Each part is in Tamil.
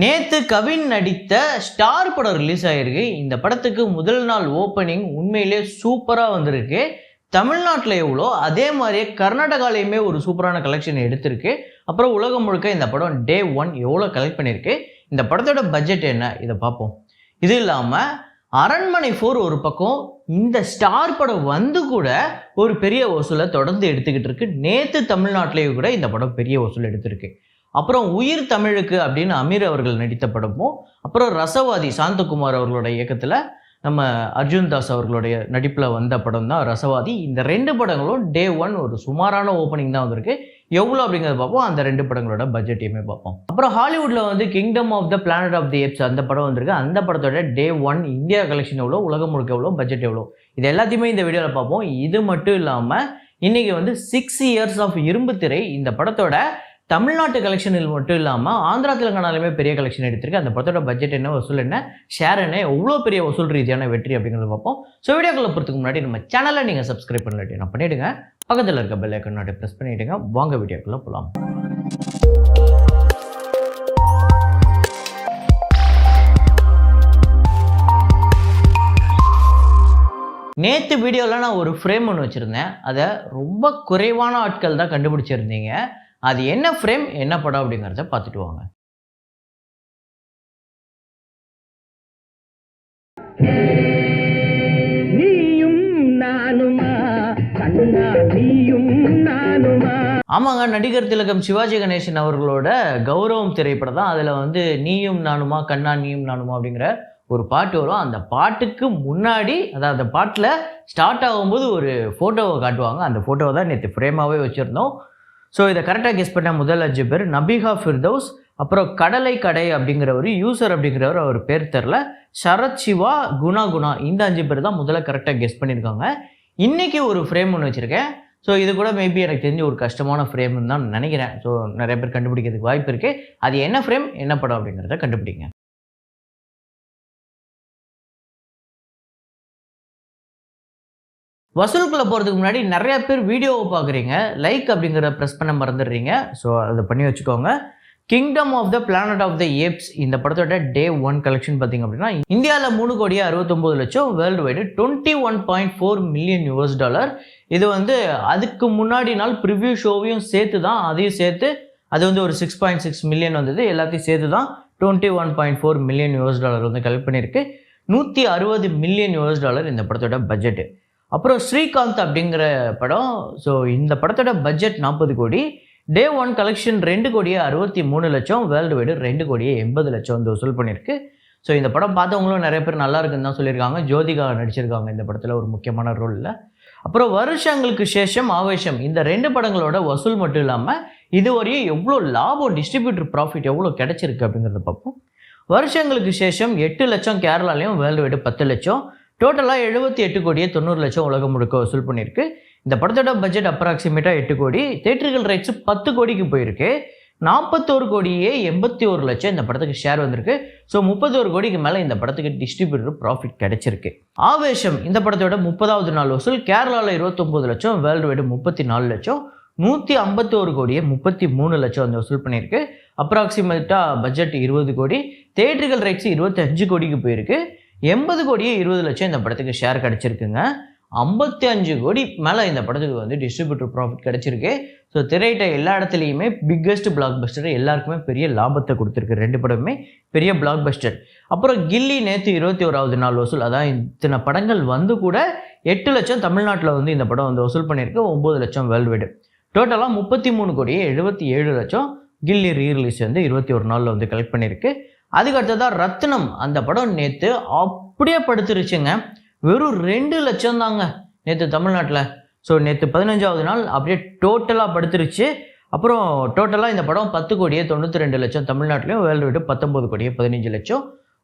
நேத்து கவின் நடித்த ஸ்டார் படம் ரிலீஸ் ஆகிருக்கு. இந்த படத்துக்கு முதல் நாள் ஓப்பனிங் உண்மையிலே சூப்பராக வந்திருக்கு. தமிழ்நாட்டில் எவ்வளோ அதே மாதிரியே கர்நாடகாலையுமே ஒரு சூப்பரான கலெக்ஷன் எடுத்திருக்கு. அப்புறம் உலகம் முழுக்க இந்த படம் டே 1 எவ்வளோ கலெக்ட் பண்ணியிருக்கு, இந்த படத்தோட பட்ஜெட் என்ன, இதை பார்ப்போம். இது இல்லாமல் அரண்மனை 4 ஒரு பக்கம், இந்த ஸ்டார் படம் வந்து கூட ஒரு பெரிய வசூலை தொடர்ந்து எடுத்துக்கிட்டு இருக்கு. நேற்று தமிழ்நாட்டிலேயே கூட இந்த படம் பெரிய வசூல் எடுத்திருக்கு. அப்புறம் உயிர் தமிழுக்கு அப்படின்னு அமீர் அவர்கள் நடித்த படமும், அப்புறம் ரசவாதி சாந்தகுமார் அவர்களோட இயக்கத்தில் நம்ம அர்ஜுன் தாஸ் அவர்களுடைய நடிப்பில் வந்த படம் தான் ரசவாதி. இந்த 2 படங்களும் டே 1 ஒரு சுமாரான ஓப்பனிங் தான் வந்திருக்கு. எவ்வளோ அப்படிங்கிறத பார்ப்போம். அந்த 2 படங்களோட பட்ஜெட்டையுமே பார்ப்போம். அப்புறம் ஹாலிவுட்டில் வந்து Kingdom of the Planet of the Apes அந்த படம் வந்திருக்கு. அந்த படத்தோட டே 1 இந்தியா கலெக்ஷன் எவ்வளோ, உலகம் முழுக்க எவ்வளோ, பட்ஜெட் எவ்வளோ, இது எல்லாத்தையுமே இந்த வீடியோவில் பார்ப்போம். இது மட்டும் இல்லாமல் இன்றைக்கி வந்து 6 இயர்ஸ் ஆஃப் இரும்பு திரை இந்த படத்தோட தமிழ்நாட்டு கலெக்ஷனில் மட்டும் இல்லாமல் ஆந்திரா தெலுங்கானாலுமே பெரிய கலெக்ஷன் எடுத்திருக்கு. அந்த படத்தோட பட்ஜெட் என்ன, வசூல் என்ன, ஷேர் என்ன, எவ்வளோ பெரிய வசூல் ரீதியான வெற்றி அப்படிங்கிறத பார்ப்போம். ஸோ வீடியோக்குள்ள போகிறதுக்கு முன்னாடி நம்ம சேனலை நீங்கள் சப்ஸ்கிரைப் பண்ணலாட்டி நான் பண்ணிவிடுங்க. பக்கத்தில் இருக்க பெல் ஐக்கான் நாட்டி ப்ரெஸ் பண்ணிவிடுங்க. வாங்க வீடியோக்குள்ளே போகலாம். நேற்று வீடியோவில் நான் ஒரு ஃப்ரேம் ஒன்று வச்சுருந்தேன். அதை ரொம்ப குறைவான ஆட்கள் தான் கண்டுபிடிச்சிருந்தீங்க. அது என்ன ஃப்ரேம், என்ன படம் அப்படிங்கிறத பார்த்துட்டு வாங்க. ஆமாங்க, நடிகர் திலகம் சிவாஜி கணேசன் அவர்களோட கௌரவம் திரைப்படம் தான். அதில் வந்து நீயும் நானுமா, கண்ணா நீயும் நானுமா அப்படிங்கிற ஒரு பாட்டு வரும். அந்த பாட்டுக்கு முன்னாடி, அதாவது அந்த பாட்டில் ஸ்டார்ட் ஆகும்போது ஒரு ஃபோட்டோவை காட்டுவாங்க. அந்த ஃபோட்டோவை தான் நேற்று ஃப்ரேமாகவே வச்சுருந்தோம். ஸோ இதை கரெக்டாக கெஸ் பண்ண முதல் 5 பேர் நபிகா ஃபிர்தௌஸ், அப்புறம் கடலை கடை அப்படிங்கிறவர், யூசர் அப்படிங்கிறவர், அவர் பேர் தெரில, சரத் சிவா, குணா, இந்த 5 பேர் தான் முதல்ல கரெக்டாக கெஸ் பண்ணியிருக்காங்க. இன்றைக்கி ஒரு ஃப்ரேம் ஒன்று வச்சுருக்கேன். ஸோ இது கூட மேபி எனக்கு தெரிஞ்ச ஒரு கஷ்டமான ஃப்ரேம்னு தான் நினைக்கிறேன். ஸோ நிறைய பேர் கண்டுபிடிக்கிறதுக்கு வாய்ப்பு இருக்குது. அது என்ன ஃப்ரேம், என்ன படம் அப்படிங்கிறத கண்டுபிடிங்க. வசூலுக்குள்ளே போகிறதுக்கு முன்னாடி நிறைய பேர் வீடியோவை பார்க்குறீங்க, லைக் அப்படிங்கிற ப்ரெஸ் பண்ண மறந்துடுறீங்க. ஸோ அதை பண்ணி வச்சுக்கோங்க. Kingdom of the Planet of the Apes இந்த படத்தோட டே 1 கலெக்ஷன் பார்த்திங்க அப்படின்னா இந்தியாவில் 3,69,00,000, வேர்ல்டு வைடு $21.4 மில்லியன். இது வந்து அதுக்கு முன்னாடி நாள் ப்ரிவ்யூ ஷோவையும் சேர்த்து தான், அதையும் சேர்த்து அது வந்து ஒரு 6.6 மில்லியன் வந்தது. எல்லாத்தையும் சேர்த்து தான் $21.4 மில்லியன் வந்து கலெக்ட் பண்ணியிருக்கு. $160 மில்லியன் இந்த படத்தோட பட்ஜெட்டு. அப்புறம் ஸ்ரீகாந்த் அப்படிங்கிற படம். ஸோ இந்த படத்தோட பட்ஜெட் 40 கோடி. டே 1 கலெக்ஷன் 2,63,00,000, வேர்ல்டு வைடு 2,80,00,000 வந்து வசூல் பண்ணியிருக்கு. ஸோ இந்த படம் பார்த்தவங்களும் நிறைய பேர் நல்லா இருக்குன்னு தான் சொல்லியிருக்காங்க. ஜோதிகா நடிச்சிருக்காங்க இந்த படத்தில் ஒரு முக்கியமான ரோலில். அப்புறம் வருஷங்களுக்கு சேஷம், ஆவேஷம் இந்த 2 படங்களோட வசூல் மட்டும் இல்லாமல் இதுவரையும் எவ்வளோ லாபம், டிஸ்ட்ரிபியூட்டர் ப்ராஃபிட் எவ்வளோ கிடச்சிருக்கு அப்படிங்கிறத பார்ப்போம். வருஷங்களுக்கு சேஷம் 8 லட்சம் கேரளாலையும், வேர்ல்டு வைடு 10 லட்சம், டோட்டலாக 78,90,00,000 உலகம் முழுக்க வசூல் பண்ணியிருக்கு. இந்த படத்தோட பட்ஜெட் அப்ராக்சிமேட்டாக 8 கோடி. தேட்டர்கள் ரைட்ஸு 10 கோடிக்கு போயிருக்கு. 41,81,00,000 இந்த படத்துக்கு ஷேர் வந்திருக்கு. ஸோ 31 கோடிக்கு மேலே இந்த படத்துக்கு டிஸ்ட்ரிபியூட்டர் ப்ராஃபிட் கிடைச்சிருக்கு. ஆவேஷம் இந்த படத்தோட 30வது நாள் வசூல் கேரளாவில் 29 லட்சம், வேர்ல்டு வைடு 34 லட்சம், 151 கோடியே 33 லட்சம் வந்து வசூல் பண்ணியிருக்கு. அப்ராக்சிமேட்டாக பட்ஜெட் 20 கோடி. தேட்டர்கள் ரைட்ஸு 25 கோடிக்கு போயிருக்கு. 80 கோடியே 20 லட்சம் இந்த படத்துக்கு ஷேர் கிடச்சிருக்குங்க. 55 கோடி மேலே இந்த படத்துக்கு வந்து டிஸ்ட்ரிபியூட்டர் ப்ராஃபிட் கிடச்சிருக்கு. ஸோ திரையிட்ட எல்லா இடத்துலையுமே பிக்கஸ்ட் பிளாக் பஸ்டர், எல்லாருக்குமே பெரிய லாபத்தை கொடுத்துருக்கு. 2 படமே பெரிய பிளாக் பஸ்டர். அப்புறம் கில்லி நேற்று 21வது நாள் வசூல், அதான் இத்தனை படங்கள் வந்து கூட 8 லட்சம் தமிழ்நாட்டில் வந்து இந்த படம் வந்து வசூல் பண்ணியிருக்கு. 9 லட்சம் வேர்ல்டு வைடு. டோட்டலாக 33 கோடியே 77 லட்சம் கில்லி ரீரிலீஸ் வந்து 21 நாளில் வந்து கலெக்ட் பண்ணியிருக்கு. அதுக்கு அடுத்ததான் ரத்னம் அந்த படம் நேற்று அப்படியே படுத்துருச்சுங்க. வெறும் 2 லட்சம் தாங்க நேற்று தமிழ்நாட்டில். ஸோ நேற்று 15வது நாள் அப்படியே டோட்டலாக படுத்துருச்சு. அப்புறம் டோட்டலாக இந்த படம் 10 கோடியே 92 லட்சம் தமிழ்நாட்டிலையும், வேர்ல்டு வைடு 19 கோடியே 15 லட்சம்.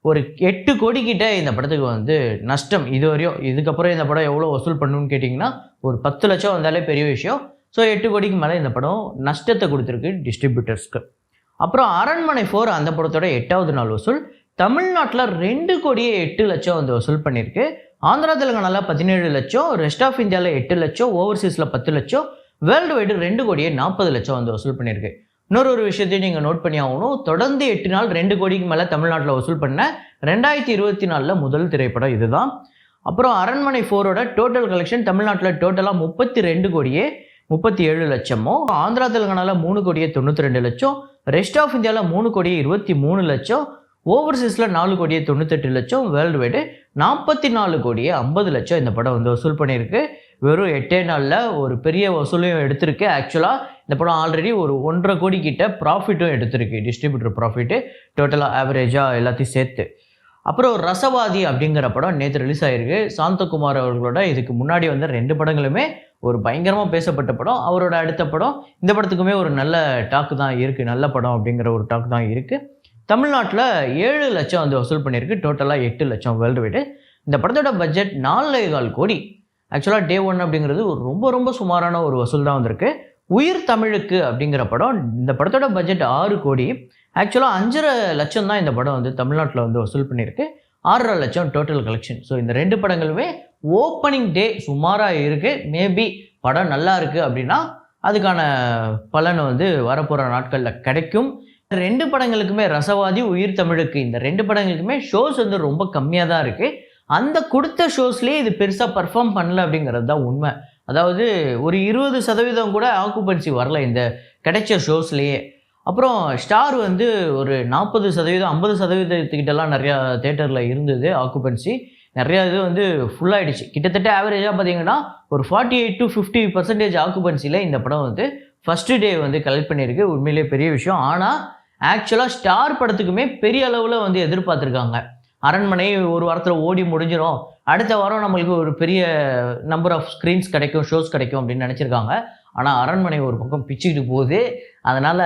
ஒரு 8 கோடிக்கிட்ட இந்த படத்துக்கு வந்து நஷ்டம் இதுவரையும். இதுக்கப்புறம் இந்த படம் எவ்வளோ வசூல் பண்ணணும்னு கேட்டிங்கன்னா ஒரு 10 லட்சம் வந்தாலே பெரிய விஷயம். ஸோ 8 கோடிக்கு மேலே இந்த படம் நஷ்டத்தை கொடுத்துருக்கு டிஸ்ட்ரிபியூட்டர்ஸ்க்கு. அப்புறம் அரண்மனை 4 அந்த படத்தோட 8வது நாள் வசூல் தமிழ்நாட்டில் 2 கோடியே 8 லட்சம் வந்து வசூல் பண்ணியிருக்கு. ஆந்திரா தெலுங்கானாவில் 17 லட்சம், ரெஸ்ட் ஆஃப் இந்தியாவில் 8 லட்சம், ஓவர்சீஸில் 10 லட்சம், வேர்ல்டு வைடு 2 கோடியே 40 லட்சம் வந்து வசூல் பண்ணியிருக்கு. இன்னொரு விஷயத்தையும் நீங்கள் நோட் பண்ணி ஆகணும். தொடர்ந்து 8 நாள் 2 கோடிக்கு மேலே தமிழ்நாட்டில் வசூல் பண்ண 2024 முதல் திரைப்படம் இதுதான். அப்புறம் அரண்மனை 4ஓட டோட்டல் கலெக்ஷன் தமிழ்நாட்டில் டோட்டலாக 32 கோடியே 37 லட்சமோ, ஆந்திரா தெலுங்கானாவில் 3 கோடியே 92 லட்சம், ரெஸ்ட் ஆஃப் இந்தியாவில் 3 கோடியே 23 லட்சம், ஓவர்சீஸில் 4 கோடியே 98 லட்சம், வேர்ல்டு வைடு 44 கோடியே 50 லட்சம் இந்த படம் வந்து வசூல் பண்ணியிருக்கு. வெறும் 8 நாளில் ஒரு பெரிய வசூலையும் எடுத்திருக்கு. ஆக்சுவலாக இந்த படம் ஆல்ரெடி ஒரு 1.5 கோடி கிட்ட ப்ராஃபிட்டும் எடுத்திருக்கு, டிஸ்ட்ரிபியூட்டர் ப்ராஃபிட்டு டோட்டலாக ஆவரேஜாக எல்லாத்தையும் சேர்த்து. அப்புறம் ரசவாதி அப்படிங்கிற படம் நேற்று ரிலீஸ் ஆகிருக்கு. சாந்தகுமார் அவர்களோட இதுக்கு முன்னாடி வந்த 2 படங்களுமே ஒரு பயங்கரமாக பேசப்பட்ட படம். அவரோட அடுத்த படம் இந்த படத்துக்குமே ஒரு நல்ல டாக்கு தான் இருக்குது, நல்ல படம் அப்படிங்கிற ஒரு டாக்கு தான் இருக்குது. தமிழ்நாட்டில் 7 லட்சம் வந்து வசூல் பண்ணியிருக்கு, டோட்டலாக 8 லட்சம் வேர்ல்டு வைடு. இந்த படத்தோட பட்ஜெட் 4.25 கோடி. ஆக்சுவலாக டே 1 அப்படிங்கிறது ஒரு ரொம்ப சுமாரான ஒரு வசூல் தான் வந்திருக்கு. உயிர் தமிழுக்கு அப்படிங்கிற படம், இந்த படத்தோட பட்ஜெட் 6 கோடி. ஆக்சுவலாக 5.5 லட்சம் தான் இந்த படம் வந்து தமிழ்நாட்டில் வந்து வசூல் பண்ணியிருக்கு. 6.5 லட்சம் டோட்டல் கலெக்ஷன். ஸோ இந்த 2 படங்களுமே ஓப்பனிங் டே சுமாராக இருக்குது. மேபி படம் நல்லா இருக்குது அப்படின்னா அதுக்கான பலன் வந்து வரப்போகிற நாட்களில் கிடைக்கும். 2 படங்களுக்குமே ரசவாதி, உயிர் தமிழுக்கு இந்த 2 படங்களுக்குமே ஷோஸ் வந்து ரொம்ப கம்மியாக தான் இருக்குது. அந்த கொடுத்த ஷோஸ்லேயே இது பெருசாக பர்ஃபார்ம் பண்ணல அப்படிங்கிறது தான் உண்மை. அதாவது ஒரு 20% கூட ஆக்குபன்சி வரல இந்த கிடைச்ச ஷோஸ்லேயே. அப்புறம் ஸ்டார் வந்து ஒரு 40%, 50% நிறையா தேட்டரில் இருந்தது ஆக்குபன்சி. நிறையா இது வந்து ஃபுல்லாகிடுச்சு. கிட்டத்தட்ட ஆவரேஜாக பார்த்தீங்கன்னா ஒரு 48 to 50% ஆக்குபன்சியில் இந்த படம் வந்து ஃபஸ்ட்டு டே வந்து கலெக்ட் பண்ணியிருக்கு. உண்மையிலே பெரிய விஷயம். ஆனால் ஆக்சுவலாக ஸ்டார் படத்துக்குமே பெரிய அளவில் வந்து எதிர்பார்த்துருக்காங்க. அரண்மனை ஒரு வாரத்தில் ஓடி முடிஞ்சிடும், அடுத்த வாரம் நம்மளுக்கு ஒரு பெரிய நம்பர் ஆஃப் ஸ்க்ரீன்ஸ் கிடைக்கும், ஷோஸ் கிடைக்கும் அப்படின்னு நினச்சிருக்காங்க. ஆனால் அரண்மனை ஒரு பக்கம் பிச்சுக்கிட்டு போகுது. அதனால்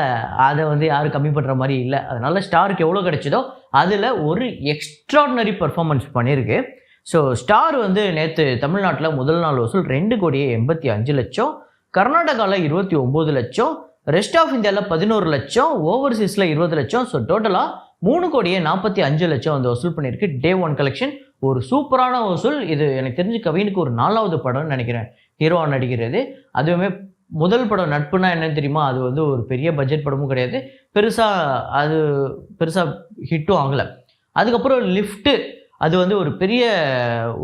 அதை வந்து யாரும் கம்மி பண்ணுற மாதிரி இல்லை. அதனால் ஸ்டாருக்கு எவ்வளோ கிடைச்சதோ அதில் ஒரு எக்ஸ்ட்ராடினரி பர்ஃபார்மன்ஸ் பண்ணியிருக்கு. ஸோ ஸ்டார் வந்து நேற்று தமிழ்நாட்டில் முதல் நாள் வசூல் 2 கோடியே 85 லட்சம், கர்நாடகாவில் 29 லட்சம், ரெஸ்ட் ஆஃப் இந்தியாவில் 11 லட்சம், ஓவர்சீஸில் 20 லட்சம். ஸோ டோட்டலாக 3 கோடியே 45 லட்சம் வந்து வசூல் பண்ணியிருக்கு. டே 1 கலெக்ஷன் ஒரு சூப்பரான வசூல். இது எனக்கு தெரிஞ்சு கவினுக்கு ஒரு 4வது படம்னு நினைக்கிறேன் ஹீரோவாக நடிக்கிறது. அதுவுமே முதல் படம் நட்புனா என்னன்னு தெரியுமா, அது வந்து ஒரு பெரிய பட்ஜெட் படமும் கிடையாது, பெருசாக ஹிட்டும் ஆகலை. அதுக்கப்புறம் லிஃப்ட்டு அது வந்து ஒரு பெரிய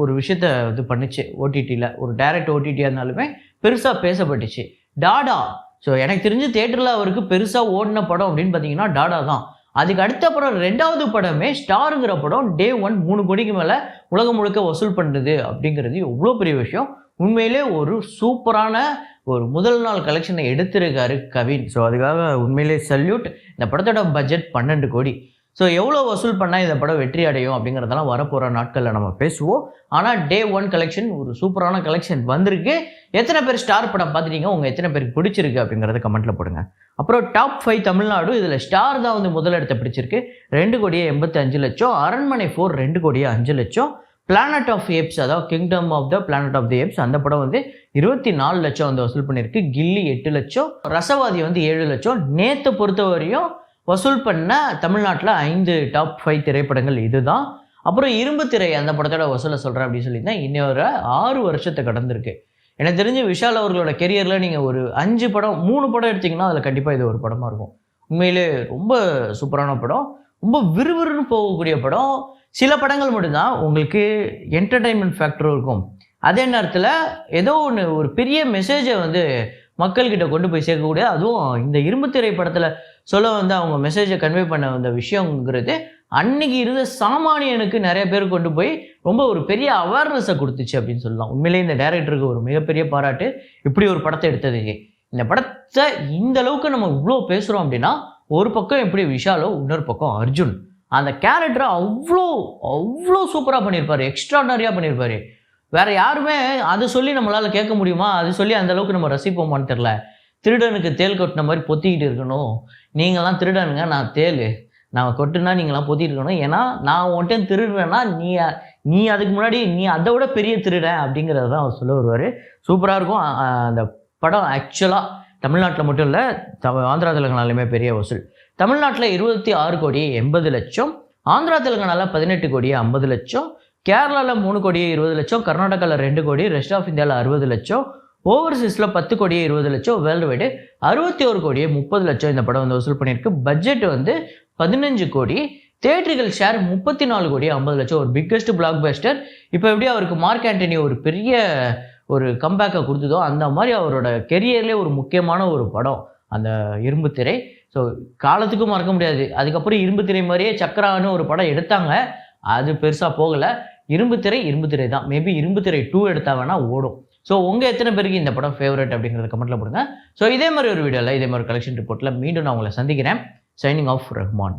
ஒரு விஷயத்த இது பண்ணிச்சு ஓடிடியில். ஒரு டைரக்ட் ஓடிடியாக இருந்தாலுமே பெருசாக பேசப்பட்டுச்சு. டாடா, ஸோ எனக்கு தெரிஞ்சு தேட்டரில் அவருக்கு பெருசாக ஓடின படம் அப்படின்னு பார்த்தீங்கன்னா டாடா தான். அதுக்கு அடுத்த படம் 2வது படமே ஸ்டாருங்கிற படம் டே 1 3 கோடிக்கு மேலே உலகம் முழுக்க வசூல் பண்ணுறது அப்படிங்கிறது எவ்வளோ பெரிய விஷயம். உண்மையிலே ஒரு சூப்பரான ஒரு முதல் நாள் கலெக்ஷனை எடுத்திருக்காரு கவின். ஸோ அதுக்காக உண்மையிலே சல்யூட். இந்த படத்தோட பட்ஜெட் 12 கோடி. ஸோ எவ்வளோ வசூல் பண்ணால் இந்த படம் வெற்றி அடையும் அப்படிங்கிறதெல்லாம் வரப்போகிற நாட்களில் நம்ம பேசுவோம். ஆனால் டே 1 கலெக்ஷன் ஒரு சூப்பரான கலெக்ஷன் வந்திருக்கு. எத்தனை பேர் ஸ்டார் படம் பார்த்துட்டீங்க, உங்கள் எத்தனை பேருக்கு பிடிச்சிருக்கு அப்படிங்கிறத கமெண்ட்டில் போடுங்க. அப்புறம் டாப் 5 தமிழ்நாடு, இதில் ஸ்டார் தான் வந்து முதலிடத்தை பிடிச்சிருக்கு. 2 கோடியே 85 லட்சம், அரண்மனை 4 2 கோடியே 5 லட்சம், பிளானட் ஆஃப் ஏப்ஸ் அதாவது Kingdom of the Planet of the Apes அந்த படம் வந்து 24 லட்சம் வந்து வசூல் பண்ணியிருக்கு. கில்லி 8 லட்சம், ரசவாதி வந்து 7 லட்சம். நேற்று பொறுத்தவரையும் வசூல் பண்ண தமிழ்நாட்டில் 5 டாப் 5 திரைப்படங்கள் இதுதான். அப்புறம் இரும்பு திரை அந்த படத்தோட வசூலை சொல்கிறேன் அப்படின்னு சொல்லியிருந்தேன். இன்னொரு 6 வருஷத்தை கடந்திருக்கு. எனக்கு தெரிஞ்சு விஷால் அவர்களோட கெரியரில் நீங்கள் ஒரு 5 படம் 3 படம் எடுத்திங்கன்னா அதில் கண்டிப்பாக இது ஒரு படமாக இருக்கும். உண்மையிலே ரொம்ப சூப்பரான படம், ரொம்ப விறுவிறுன்னு போகக்கூடிய படம். சில படங்கள் மட்டும்தான் உங்களுக்கு என்டர்டைன்மெண்ட் ஃபேக்டரும் இருக்கும், அதே நேரத்தில் ஏதோ ஒன்று ஒரு பெரிய மெசேஜை வந்து மக்கள்கிட்ட கொண்டு போய் சேர்க்கக்கூடிய, அதுவும் இந்த இரும்பு திரை படத்தில் சொல்ல வந்து அவங்க மெசேஜை கன்வே பண்ண வந்த விஷயங்கிறது அன்னைக்கு இருந்த சாமானியனுக்கு நிறைய பேர் கொண்டு போய் ரொம்ப ஒரு பெரிய அவேர்னஸை கொடுத்துச்சு அப்படின்னு சொல்லலாம். உண்மையிலேயே இந்த டைரக்டருக்கு ஒரு மிகப்பெரிய பாராட்டு இப்படி ஒரு படத்தை எடுத்ததுக்கு. இந்த படத்தை இந்த அளவுக்கு நம்ம இவ்வளோ பேசுகிறோம் அப்படின்னா ஒரு பக்கம் எப்படி விஷாலோ, இன்னொரு பக்கம் அர்ஜுன். அந்த கேரக்டரை அவ்வளோ சூப்பராக பண்ணியிருப்பார், எக்ஸ்ட்ராடனரியாக பண்ணியிருப்பார். வேறு யாருமே அதை சொல்லி நம்மளால் கேட்க முடியுமா? அது சொல்லி அந்தளவுக்கு நம்ம ரசிப்போமான்னு தெரில. திருடனுக்கு தேல் கொட்டின மாதிரி பொத்திக்கிட்டு இருக்கணும், நீங்களாம் திருடனுங்க, நான் தேல், நான் கொட்டுனா நீங்களாம் பொத்திட்டு இருக்கணும், ஏன்னா நான் ஒன்ட்டேன் திருடுறேன்னா நீ அதுக்கு முன்னாடி நீ அதை விட பெரிய திருடன் அப்படிங்கிறத தான் அவர் சொல்ல வருவார். சூப்பராக இருக்கும் அந்த படம். ஆக்சுவலாக தமிழ்நாட்டில் மட்டும் இல்லை, ஆந்திரா தெலுங்கானாலுமே பெரிய வசூல். தமிழ்நாட்டில் 26 கோடியே 80 லட்சம், ஆந்திரா தெலுங்கானாவில் 18 கோடியே 50 லட்சம், கேரளாவில் 3 கோடியே 20 லட்சம், கர்நாடகாவில் 2 கோடி, ரெஸ்ட் ஆஃப் இந்தியாவில் 60 லட்சம், ஓவர்சீஸில் 10 கோடியே 20 லட்சம், வேர்ல்டு வைடு 61 கோடியே 30 லட்சம் இந்த படம் வந்து வசூல் பண்ணியிருக்கு. பட்ஜெட் வந்து 15 கோடி, தியேட்டர்கள் ஷேர் 34 கோடி 50 லட்சம், ஒரு பிக்கஸ்ட் பிளாக் பஸ்டர். இப்போ எப்படி அவருக்கு மார்க் ஆண்டனி ஒரு பெரிய ஒரு கம்பேக்கை கொடுத்ததோ அந்த மாதிரி அவரோட கெரியர்லேயே ஒரு முக்கியமான ஒரு படம் அந்த இரும்பு திரை. ஸோ காலத்துக்கும் மறக்க முடியாது. அதுக்கப்புறம் இரும்பு திரை மாதிரியே சக்கரான்னு ஒரு படம் எடுத்தாங்க, அது பெருசாக போகலை. இரும்பு திரை தான். மேபி இரும்பு திரை 2 எடுத்தா வேணா ஓடும். ஸோ உங்கள் எத்தனை பேருக்கு இந்த படம் ஃபேவரட் அப்படிங்கிறத கமெண்ட்டில் போடுங்க. ஸோ இதே மாதிரி ஒரு வீடியோவில் இதே மாதிரி கலெக்ஷன் ரிப்போர்ட்டில் மீண்டும் நான் உங்களை சந்திக்கிறேன். Signing off Rahman.